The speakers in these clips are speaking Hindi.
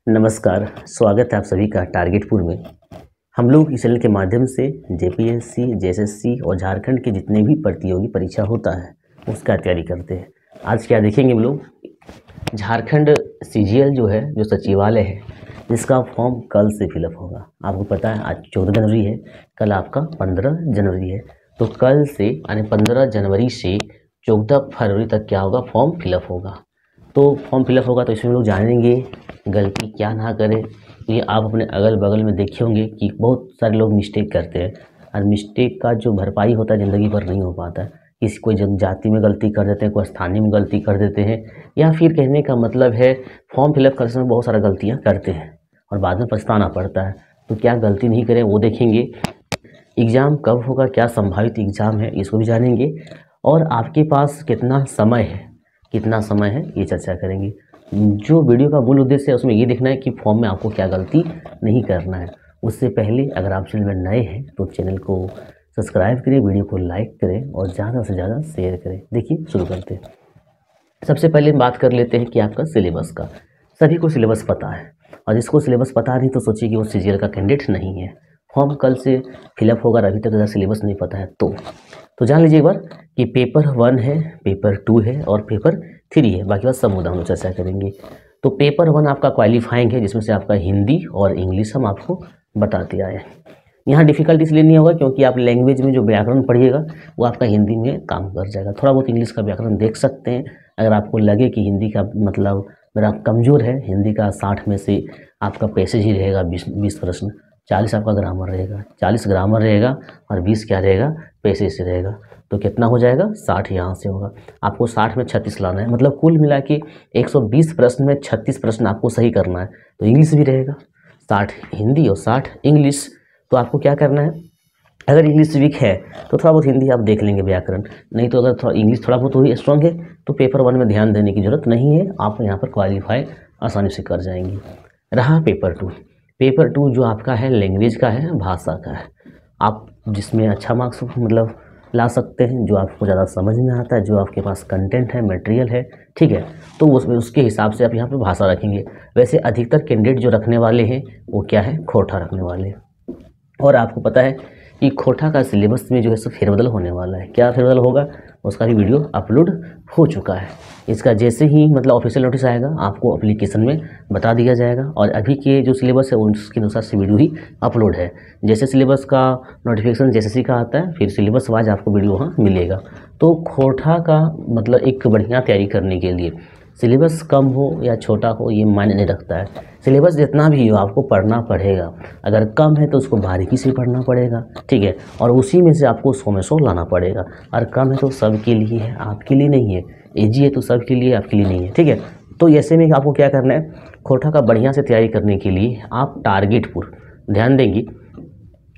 नमस्कार, स्वागत है आप सभी का टारगेटपुर में। हम लोग इस चैनल के माध्यम से जेपीएससी, जेएसएससी और झारखंड के जितने भी प्रतियोगी परीक्षा होता है उसका तैयारी करते हैं। आज क्या देखेंगे हम लोग, झारखंड सीजीएल जो है, जो सचिवालय है, जिसका फॉर्म कल से फिलअप होगा। आपको पता है आज 14 जनवरी है, कल आपका 15 जनवरी है। तो कल से यानी 15 जनवरी से 14 फरवरी तक क्या होगा, फॉर्म फिलअप होगा। तो फॉर्म फिलअप होगा तो इसमें लोग जानेंगे गलती क्या ना करें। ये आप अपने अगल बगल में देखे होंगे कि बहुत सारे लोग मिस्टेक करते हैं और मिस्टेक का जो भरपाई होता है ज़िंदगी भर नहीं हो पाता है। किसी कोई जनजाति में गलती कर देते हैं, कोई स्थानीय में गलती कर देते हैं, या फिर कहने का मतलब है फॉर्म फिलअप करते समय बहुत सारा गलतियाँ करते हैं और बाद में पछताना पड़ता है। तो क्या गलती नहीं करें वो देखेंगे। एग्ज़ाम कब होगा, क्या संभावित एग्ज़ाम है, इसको भी जानेंगे। और आपके पास कितना समय है ये चर्चा करेंगे। जो वीडियो का मूल उद्देश्य है उसमें ये देखना है कि फॉर्म में आपको क्या गलती नहीं करना है। उससे पहले अगर आप चैनल में नए हैं तो चैनल को सब्सक्राइब करें, वीडियो को लाइक करें और ज़्यादा से ज़्यादा शेयर करें। देखिए शुरू करते हैं। सबसे पहले बात कर लेते हैं कि आपका सिलेबस का। सभी को सिलेबस पता है और जिसको सिलेबस पता नहीं तो सोचिए कि वो सीजीएल का कैंडिडेट नहीं है। फॉर्म कल से फिलअप होगा, अभी तक अगर सिलेबस नहीं पता है तो जान लीजिए एक बार कि पेपर 1 है, पेपर 2 है और पेपर 3 है। बाकी बात सब मुद्दा हम चर्चा करेंगे। तो पेपर 1 आपका क्वालिफाइंग है, जिसमें से आपका हिंदी और इंग्लिश हम आपको बताते आए हैं। यहाँ डिफ़िकल्टी इसलिए नहीं होगा क्योंकि आप लैंग्वेज में जो व्याकरण पढ़िएगा वो आपका हिंदी में काम कर जाएगा। थोड़ा बहुत इंग्लिश का व्याकरण देख सकते हैं। अगर आपको लगे कि हिंदी का मतलब मेरा कमज़ोर है, हिंदी का 60 में से आपका पैसेज ही रहेगा 20 प्रश्न, 40 आपका ग्रामर रहेगा, 40 ग्रामर रहेगा और 20 क्या रहेगा, पैसेज से रहेगा। तो कितना हो जाएगा, 60 यहाँ से होगा। आपको 60 में 36 लाना है, मतलब कुल मिला के 120 प्रश्न में 36 प्रश्न आपको सही करना है। तो इंग्लिश भी रहेगा, 60 हिंदी और 60 इंग्लिश। तो आपको क्या करना है, अगर इंग्लिश वीक है तो थोड़ा बहुत हिंदी आप देख लेंगे व्याकरण, नहीं तो अगर थोड़ा इंग्लिश थोड़ा बहुत ही स्ट्रॉन्ग है तो पेपर 1 में ध्यान देने की ज़रूरत नहीं है, आप यहाँ पर क्वालिफाई आसानी से कर जाएंगे। रहा पेपर 2। पेपर 2 जो आपका है लैंग्वेज का है, भाषा का है। आप जिसमें अच्छा मार्क्स मतलब ला सकते हैं, जो आपको ज़्यादा समझ में आता है, जो आपके पास कंटेंट है, मटेरियल है, ठीक है, तो उसके हिसाब से आप यहाँ पे भाषा रखेंगे। वैसे अधिकतर कैंडिडेट जो रखने वाले हैं वो क्या है, खोटा रखने वाले हैं। और आपको पता है कि खोटा का सिलेबस में जो है सो फेरबदल होने वाला है। क्या फेरबदल होगा उसका भी वीडियो अपलोड हो चुका है। इसका जैसे ही मतलब ऑफिशियल नोटिस आएगा आपको एप्लीकेशन में बता दिया जाएगा। और अभी के जो सिलेबस है उसके अनुसार से वीडियो ही अपलोड है। जैसे सिलेबस का नोटिफिकेशन जेएसएससी का आता है फिर सिलेबस वाइज आपको वीडियो वहाँ मिलेगा। तो खोटा का मतलब एक बढ़िया तैयारी करने के लिए सिलेबस कम हो या छोटा हो ये मायने नहीं रखता है। सिलेबस जितना भी हो आपको पढ़ना पड़ेगा। अगर कम है तो उसको बारीकी से पढ़ना पड़ेगा, ठीक है, और उसी में से आपको 100 में 100 लाना पड़ेगा। और कम है तो सबके लिए है, आपके लिए नहीं है। इजी है तो सबके लिए, आपके लिए नहीं है, ठीक है। तो ऐसे में आपको क्या करना है, खोटा का बढ़िया से तैयारी करने के लिए आप टारगेटपुर ध्यान देंगे।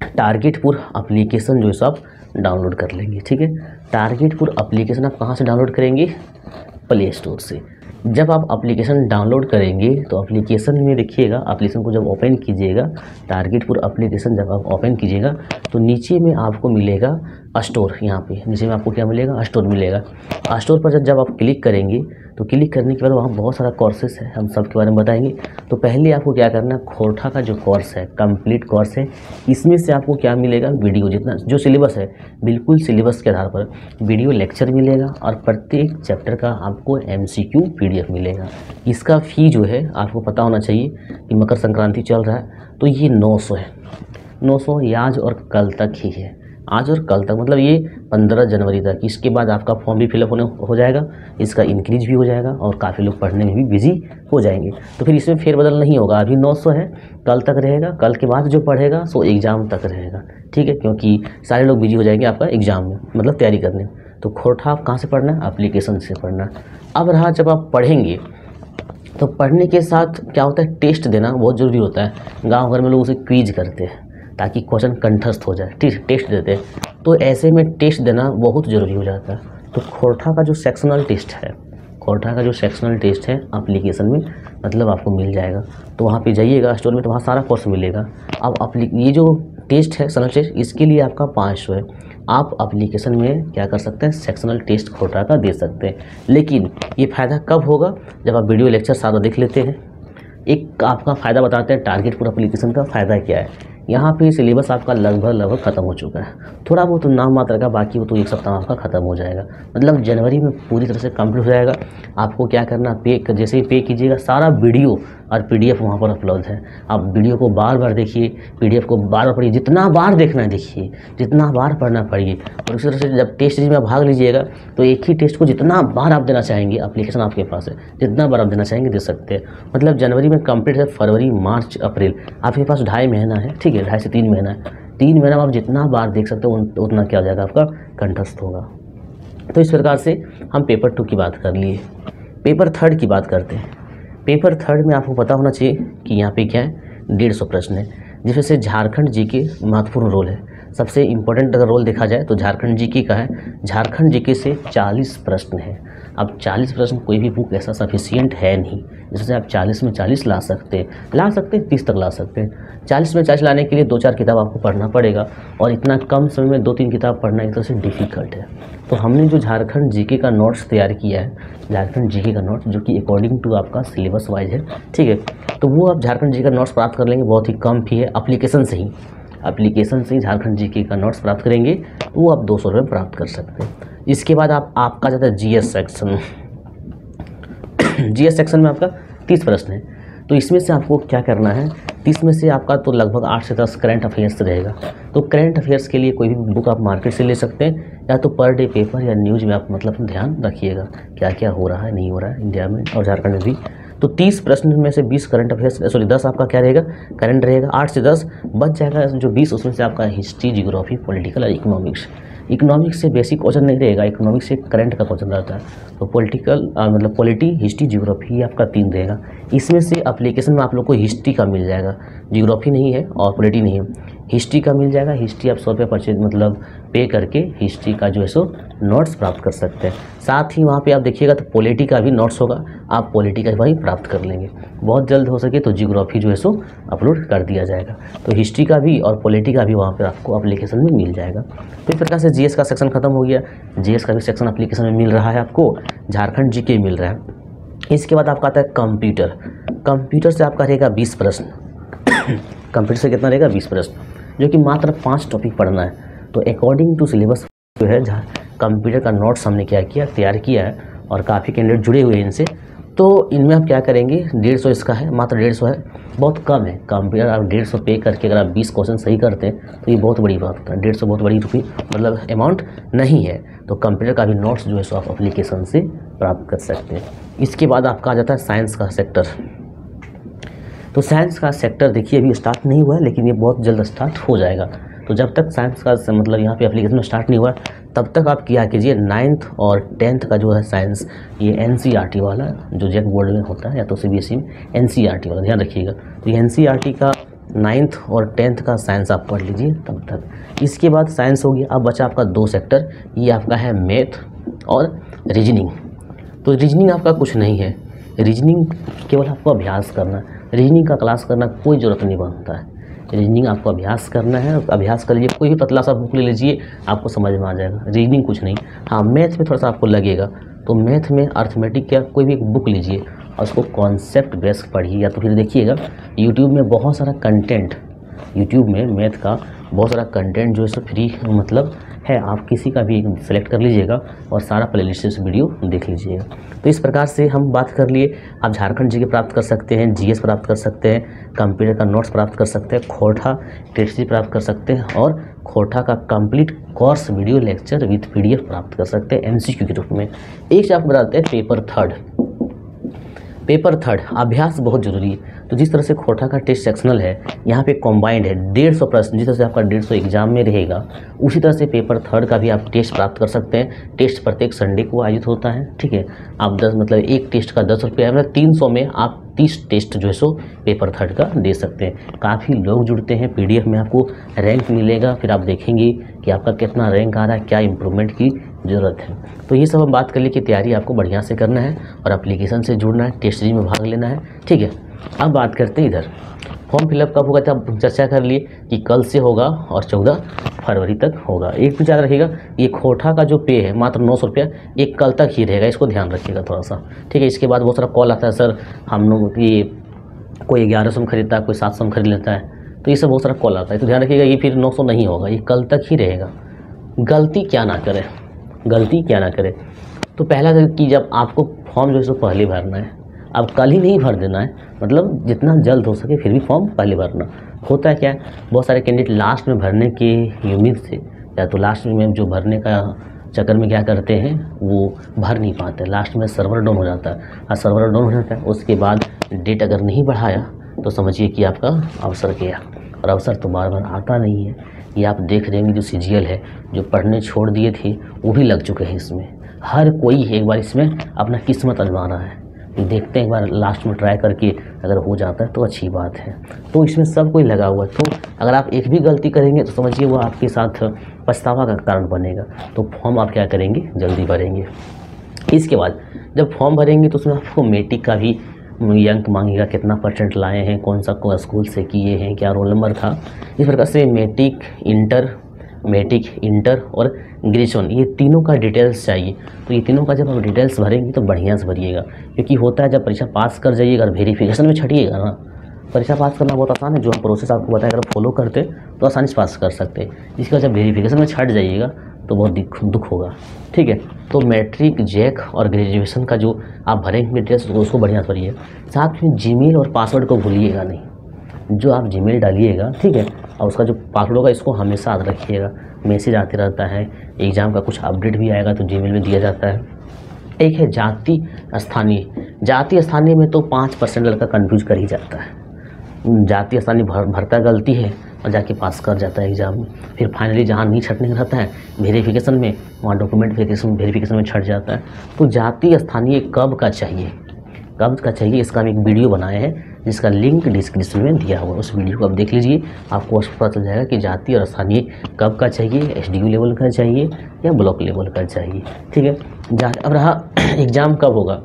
टारगेटपुर एप्लीकेशन जो है सब डाउनलोड कर लेंगे, ठीक है। टारगेटपुर एप्लीकेशन आप कहाँ से डाउनलोड करेंगे, प्ले स्टोर से। जब आप एप्लीकेशन डाउनलोड करेंगे तो एप्लीकेशन में देखिएगा, एप्लीकेशन को जब ओपन कीजिएगा, टारगेटपुर एप्लीकेशन जब आप ओपन कीजिएगा तो नीचे में आपको मिलेगा स्टोर। यहाँ पे नीचे में आपको क्या मिलेगा, स्टोर मिलेगा। स्टोर पर जब आप क्लिक करेंगे तो क्लिक करने के बाद वहाँ बहुत सारा कोर्सेस है, हम सब के बारे में बताएंगे। तो पहले आपको क्या करना है, खोटा का जो कोर्स है, कंप्लीट कोर्स है, इसमें से आपको क्या मिलेगा, वीडियो जितना जो सिलेबस है बिल्कुल सिलेबस के आधार पर वीडियो लेक्चर मिलेगा और प्रत्येक चैप्टर का आपको MCQ PDF मिलेगा। इसका फ़ी जो है आपको पता होना चाहिए कि मकर संक्रांति चल रहा है तो ये 900 है। 900 ये आज और कल तक ही है, आज और कल तक, मतलब ये 15 जनवरी तक। इसके बाद आपका फॉर्म भी फिलअप हो जाएगा, इसका इंक्रीज भी हो जाएगा और काफ़ी लोग पढ़ने में भी बिजी हो जाएंगे। तो फिर इसमें फेरबदल नहीं होगा, अभी 900 है, कल तक रहेगा, कल के बाद जो पढ़ेगा सो एग्ज़ाम तक रहेगा, ठीक है, क्योंकि सारे लोग बिजी हो जाएंगे आपका एग्ज़ाम में मतलब तैयारी करने। तो खोटा आप कहाँ से पढ़ना है, एप्लीकेशन से पढ़ना है। अब रहा जब आप पढ़ेंगे तो पढ़ने के साथ क्या होता है, टेस्ट देना बहुत ज़रूरी होता है। गाँव घर में लोग उसे क्विज करते हैं ताकि क्वेश्चन कंठस्थ हो जाए, ठीक, टेस्ट देते हैं। तो ऐसे में टेस्ट देना बहुत ज़रूरी हो जाता है। तो खोटा का जो सेक्शनल टेस्ट है, खोटा का जो सेक्शनल टेस्ट है एप्लीकेशन में मतलब आपको मिल जाएगा। तो वहाँ पे जाइएगा स्टोर में तो वहाँ सारा कोर्स मिलेगा। अब ये जो टेस्ट है सेक्शनल टेस्ट, इसके लिए आपका 500 है। आप एप्लीकेशन में क्या कर सकते हैं, सेक्शनल टेस्ट खोटा का दे सकते हैं। लेकिन ये फ़ायदा कब होगा, जब आप वीडियो लेक्चर सारा देख लेते हैं। एक आपका फ़ायदा बताते हैं टारगेटपुर एप्लीकेशन का फ़ायदा क्या है। यहाँ पे सिलेबस आपका लगभग ख़त्म हो चुका है, थोड़ा बहुत तो नाम मात्र का बाकी, वो तो एक सप्ताह आपका ख़त्म हो जाएगा, मतलब जनवरी में पूरी तरह से कंप्लीट हो जाएगा। आपको क्या करना, जैसे ही पे कीजिएगा, सारा वीडियो और पीडीएफ वहाँ पर उपलब्ध है। आप वीडियो को बार बार देखिए, पीडीएफ को बार बार पढ़िए, जितना बार देखना है देखिए, जितना बार पढ़ना पढ़िए। और उसी तरह से जब टेस्ट सीरीज में भाग लीजिएगा तो एक ही टेस्ट को जितना बार आप देना चाहेंगे, एप्लीकेशन आपके पास है, जितना बार आप देना चाहेंगे दे सकते हैं। मतलब जनवरी में कंप्लीट है, फरवरी मार्च अप्रैल आपके पास 2.5 महीना है, ठीक है, 2.5 से 3 महीना है। 3 महीना में आप जितना बार देख सकते हो उतना क्या हो जाएगा, आपका कंठस्थ होगा। तो इस प्रकार से हम पेपर 2 की बात कर लिए। पेपर 3 की बात करते हैं। पेपर 3 में आपको पता होना चाहिए कि यहाँ पे क्या है, 150 प्रश्न है, जिसमें से झारखंड जीके महत्वपूर्ण रोल है। सबसे इम्पोर्टेंट अगर रोल देखा जाए तो झारखंड जीके का है। झारखंड जीके से 40 प्रश्न है। अब 40 प्रश्न कोई भी बुक ऐसा सफिशिएंट है नहीं जिससे आप 40 में 40 ला सकते हैं, 30 तक ला सकते हैं। 40 में 40 लाने के लिए 2-4 किताब आपको पढ़ना पड़ेगा, और इतना कम समय में 2-3 किताब पढ़ना एक तरह से डिफ़िकल्ट है। तो हमने जो झारखंड जीके का नोट्स तैयार किया है, झारखंड जीके का नोट्स जो कि अकॉर्डिंग टू आपका सिलेबस वाइज है, ठीक है, तो वो आप झारखंड जीके का नोट्स प्राप्त कर लेंगे, बहुत ही कम फी है, एप्लीकेशन से ही झारखंड जीके का नोट्स प्राप्त करेंगे तो वो आप 200 रुपये प्राप्त कर सकते हैं। इसके बाद आपका जाता है जीएस सेक्शन। जीएस सेक्शन में आपका 30 प्रश्न है। तो इसमें से आपको क्या करना है, 30 में से आपका तो लगभग 8 से 10 करंट अफेयर्स रहेगा। तो करंट अफेयर्स के लिए कोई भी बुक आप मार्केट से ले सकते हैं, या तो पर डे पेपर या न्यूज़ में आप मतलब ध्यान रखिएगा क्या क्या हो रहा है, नहीं हो रहा है इंडिया में और झारखंड में भी। तो 30 प्रश्न में से 20 करंट अफेयर्स, 10 आपका क्या रहेगा, करंट रहेगा। 8 से 10 बच जाएगा, जो 20 उसमें से आपका हिस्ट्री, जियोग्राफी, पॉलिटिकल और इकोनॉमिक्स। इकोनॉमिक्स से बेसिक क्वेश्चन नहीं रहेगा, इकोनॉमिक्स से करंट का क्वेश्चन रहता है। तो पॉलिटिकल मतलब पॉलिटी, हिस्ट्री, जियोग्राफी आपका 3 रहेगा। इसमें से एप्लीकेशन में आप लोग को हिस्ट्री का मिल जाएगा, जियोग्राफी नहीं है और पॉलिटी नहीं है, हिस्ट्री का मिल जाएगा। हिस्ट्री आप 100 रुपये परचेज मतलब पे करके हिस्ट्री का जो है सो नोट्स प्राप्त कर सकते हैं। साथ ही वहाँ पे आप देखिएगा तो पॉलिटी का भी नोट्स होगा, आप पॉलिटी का भी प्राप्त कर लेंगे। बहुत जल्द हो सके तो जियोग्राफी जो है सो अपलोड कर दिया जाएगा। तो हिस्ट्री का भी और पॉलिटी का भी वहाँ पर आपको एप्लीकेशन में मिल जाएगा। तो इस प्रकार से जीएस का सेक्शन खत्म हो गया। जीएस का भी सेक्शन एप्लीकेशन में मिल रहा है आपको, झारखंड जीके मिल रहा है। इसके बाद आपका आता है कंप्यूटर। कंप्यूटर से आपका रहेगा 20 प्रश्न। कंप्यूटर से कितना रहेगा, 20 प्रश्न, जो कि मात्र 5 टॉपिक पढ़ना है। तो अकॉर्डिंग टू सिलेबस जो है कंप्यूटर का नोट्स हमने क्या किया, तैयार किया है, और काफ़ी कैंडिडेट जुड़े हुए हैं इनसे। तो इनमें आप क्या करेंगे, 150 इसका है, मात्र 150 है, बहुत कम है। कंप्यूटर आप 150 पे करके अगर आप 20 क्वेश्चन सही करते हैं तो ये बहुत बड़ी बात होता है। 150 बहुत बड़ी रुपये मतलब अमाउंट नहीं है। तो कंप्यूटर का भी नोट्स जो है सो आप एप्लीकेशन से प्राप्त कर सकते हैं। इसके बाद आपका आ जाता है साइंस का सेक्टर। तो साइंस का सेक्टर देखिए अभी स्टार्ट नहीं हुआ है, लेकिन ये बहुत जल्द स्टार्ट हो जाएगा। तो जब तक साइंस का मतलब यहाँ पे एप्लीकेशन स्टार्ट नहीं हुआ तब तक आप क्या कीजिए, 9th और 10th का जो है साइंस, ये एनसीईआरटी वाला जो जेक बोर्ड में होता है या तो सीबीएसई में, एनसीईआरटी वाला ध्यान रखिएगा। तो ये एनसीईआरटी का 9th और 10th का साइंस आप पढ़ लीजिए तब तक। इसके बाद साइंस हो गया। अब बचा आपका 2 सेक्टर, ये आपका है मैथ और रीजनिंग। तो रीजनिंग आपका कुछ नहीं है, रीजनिंग केवल आपको अभ्यास करना है। रीजनिंग का क्लास करना कोई ज़रूरत नहीं बनता है, रीजनिंग आपको अभ्यास करना है। अभ्यास कर लीजिए, कोई भी पतला सा बुक ले लीजिए, आपको समझ में आ जाएगा। रीजनिंग कुछ नहीं। हाँ, मैथ में थोड़ा सा आपको लगेगा, तो मैथ में अर्थमेटिक या कोई भी एक बुक लीजिए और उसको कॉन्सेप्ट बेस पढ़िए, या तो फिर देखिएगा यूट्यूब में बहुत सारा कंटेंट, यूट्यूब में मैथ का बहुत सारा कंटेंट जो है सो फ्री मतलब है, आप किसी का भी सिलेक्ट कर लीजिएगा और सारा प्लेलिस्ट से वीडियो देख लीजिएगा। तो इस प्रकार से हम बात कर लिए। आप झारखंड जीके प्राप्त कर सकते हैं, जीएस प्राप्त कर सकते हैं, कंप्यूटर का नोट्स प्राप्त कर सकते हैं, खोटा टेस्ट प्राप्त कर सकते हैं, और खोटा का complete course video lecture with PDF प्राप्त कर सकते हैं एमसीक्यू के रूप में। एक से आपको बताते हैं पेपर 3। पेपर 3 अभ्यास बहुत जरूरी है। तो जिस तरह से खोटा का टेस्ट सेक्शनल है, यहाँ पे कॉम्बाइंड है 150 प्रश्न, जिस तरह से आपका 150 एग्जाम में रहेगा, उसी तरह से पेपर 3 का भी आप टेस्ट प्राप्त कर सकते हैं। टेस्ट प्रत्येक संडे को आयोजित होता है, ठीक है। आप 10 मतलब एक टेस्ट का 10 रुपये, मतलब 300 में आप 30 टेस्ट जो है सो पेपर 3 का दे सकते हैं। काफ़ी लोग जुड़ते हैं, पीडीएफ में आपको रैंक मिलेगा, फिर आप देखेंगे कि आपका कितना रैंक आ रहा है, क्या इंप्रूवमेंट की ज़रूरत है। तो ये सब हम बात कर लिए कि तैयारी आपको बढ़िया से करना है और एप्लीकेशन से जुड़ना है, टेस्ट सीरीज में भाग लेना है, ठीक है। अब बात करते हैं इधर फॉर्म फिलअप कब होगा, तो चर्चा कर लिए कि कल से होगा और 14 फरवरी तक होगा। एक तो याद रखिएगा, ये खोटा का जो पे है मात्र 900 रुपया, ये कल तक ही रहेगा, इसको ध्यान रखिएगा थोड़ा सा, ठीक है। इसके बाद बहुत सारा कॉल आता है, सर हम लोग ये कोई 1100 में खरीदता है, कोई 700 में खरीद लेता है, तो ये सब बहुत सारा कॉल आता है। तो ध्यान रखिएगा ये फिर 900 नहीं होगा, ये कल तक ही रहेगा। गलती क्या ना करें, गलती क्या ना करें। तो पहला कि जब आपको फॉर्म जो है सो पहले भरना है, अब कल ही नहीं भर देना है, मतलब जितना जल्द हो सके फिर भी फॉर्म पहले भरना। होता है क्या है, बहुत सारे कैंडिडेट लास्ट में भरने की उम्मीद से या तो लास्ट में जो भरने का चक्कर में क्या करते हैं वो भर नहीं पाते, लास्ट में सर्वर डाउन हो जाता है। और सर्वर डाउन हो जाता है उसके बाद डेट अगर नहीं बढ़ाया तो समझिए कि आपका अवसर गया, और अवसर तो बार बार आता नहीं है। ये आप देख रहे होंगे जो सीजीएल है, जो पढ़ने छोड़ दिए थे वो भी लग चुके हैं इसमें। हर कोई एक बार इसमें अपना किस्मत आजमा रहा है। देखते हैं एक बार लास्ट में ट्राई करके अगर हो जाता है तो अच्छी बात है। तो इसमें सब कोई लगा हुआ है, तो अगर आप एक भी गलती करेंगे तो समझिए वो आपके साथ पछतावा का कारण बनेगा। तो फॉर्म आप क्या करेंगे, जल्दी भरेंगे। इसके बाद जब फॉर्म भरेंगे तो उसमें आपको मेट्रिक का भी अंक मांगेगा, कितना परसेंट लाए हैं, कौन सा स्कूल से किए हैं, क्या रोल नंबर था। इस प्रकार से मेट्रिक, इंटर और ग्रेजुएशन, ये तीनों का डिटेल्स चाहिए। तो ये तीनों का जब आप डिटेल्स भरेंगे तो बढ़िया से भरिएगा, क्योंकि होता है जब परीक्षा पास कर जाइएगा और वेरिफिकेशन में छटिएगा ना, परीक्षा पास करना बहुत आसान है, जो हम प्रोसेस आपको बताया अगर फॉलो करते तो आसानी से पास कर सकते हैं। इसका जब वेरिफिकेशन में छट जाइएगा तो बहुत दुख होगा। ठीक है, तो मैट्रिक, जैक और ग्रेजुएशन का जो आप भरेंगे डिटेल्स उसको बढ़िया से भरिए। साथ में जीमेल और पासवर्ड को भूलिएगा नहीं। जो आप जीमेल डालिएगा, ठीक है, और उसका जो पासवर्ड होगा इसको हमेशा याद रखिएगा। मैसेज आते रहता है, एग्ज़ाम का कुछ अपडेट भी आएगा तो जीमेल में दिया जाता है। एक है जाति स्थानीय में तो 5% लड़का कन्फ्यूज कर ही जाता है। जाति स्थानीय भरता गलती है और जाके पास कर जाता है एग्ज़ाम में। फिर फाइनली जहाँ नहीं छटने का रहता है वेरिफिकेशन में, वहाँ डॉक्यूमेंट वेरिफिकेशन में छट जाता है। तो जाति स्थानीय कब का चाहिए, इसका हम एक वीडियो बनाए हैं जिसका लिंक डिस्क्रिप्शन में दिया हुआ है। उस वीडियो को आप देख लीजिए, आपको पता चल जाएगा कि जाति और स्थानीय कब का चाहिए, एसडीयू लेवल का चाहिए या ब्लॉक लेवल का चाहिए। ठीक है, अब रहा एग्ज़ाम कब होगा।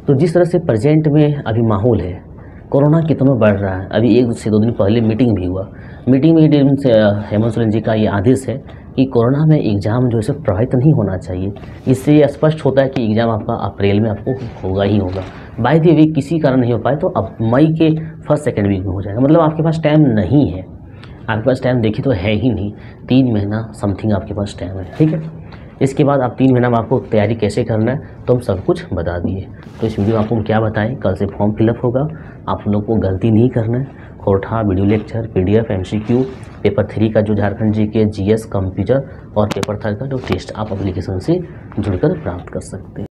तो जिस तरह से प्रेजेंट में अभी माहौल है, कोरोना कितना बढ़ रहा है। अभी 1 से 2 दिन पहले मीटिंग भी हुआ। मीटिंग में से हेमंत सोरेन जी का ये आदेश है कि कोरोना में एग्ज़ाम जो है प्रभावित नहीं होना चाहिए। इससे ये स्पष्ट होता है कि एग्ज़ाम आपका अप्रैल में आपको होगा ही होगा। बाय द वे किसी कारण नहीं हो पाए तो अब मई के 1st-2nd वीक में हो जाएगा। मतलब आपके पास टाइम नहीं है, आपके पास टाइम देखिए तो है ही नहीं, 3 महीना समथिंग आपके पास टाइम है। ठीक है, इसके बाद आप 3 महीना में आपको तैयारी कैसे करना है तो हम सब कुछ बता दिए। तो इस वीडियो में आपको हम क्या बताएं, कल से फॉर्म फिलअप होगा, आप लोग को गलती नहीं करना है। कोठा, video lecture, PDF, MCQ, paper 3 का जो झारखंड GK, GS, कंप्यूटर और पेपर 3 का जो टेस्ट आप एप्लीकेशन से जुड़कर प्राप्त कर सकते हैं।